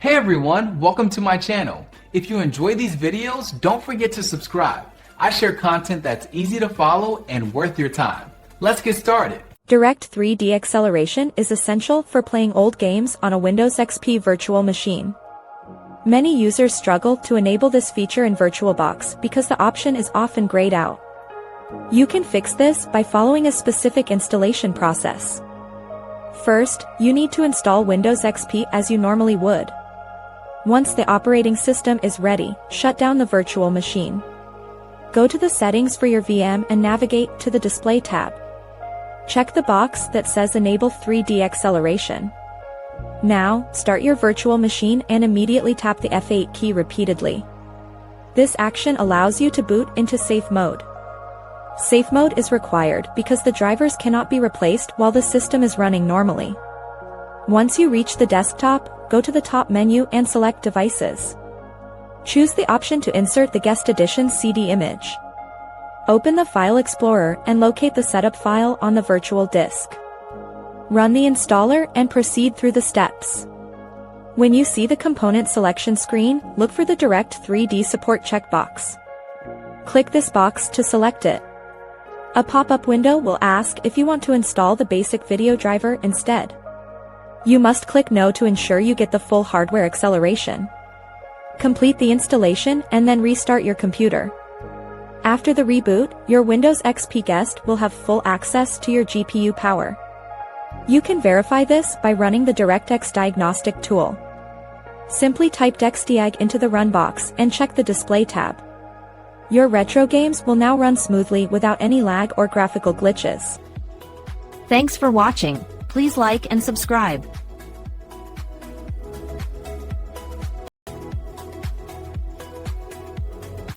Hey everyone, welcome to my channel. If you enjoy these videos, don't forget to subscribe. I share content that's easy to follow and worth your time. Let's get started. Direct3D acceleration is essential for playing old games on a Windows XP virtual machine. Many users struggle to enable this feature in VirtualBox because the option is often grayed out. You can fix this by following a specific installation process. First, you need to install Windows XP as you normally would. Once the operating system is ready, shut down the virtual machine. Go to the settings for your VM and navigate to the Display tab. Check the box that says Enable 3D Acceleration. Now, start your virtual machine and immediately tap the F8 key repeatedly. This action allows you to boot into safe mode. Safe mode is required because the drivers cannot be replaced while the system is running normally. Once you reach the desktop, go to the top menu and select Devices. Choose the option to insert the Guest Additions CD image. Open the File Explorer and locate the setup file on the virtual disk. Run the installer and proceed through the steps. When you see the component selection screen, look for the Direct3D support checkbox. Click this box to select it. A pop-up window will ask if you want to install the basic video driver instead. You must click No to ensure you get the full hardware acceleration. Complete the installation and then restart your computer. After the reboot, your Windows XP Guest will have full access to your GPU power. You can verify this by running the DirectX diagnostic tool. Simply type DexDiag into the Run box and check the Display tab. Your retro games will now run smoothly without any lag or graphical glitches. Thanks for watching. Please like and subscribe.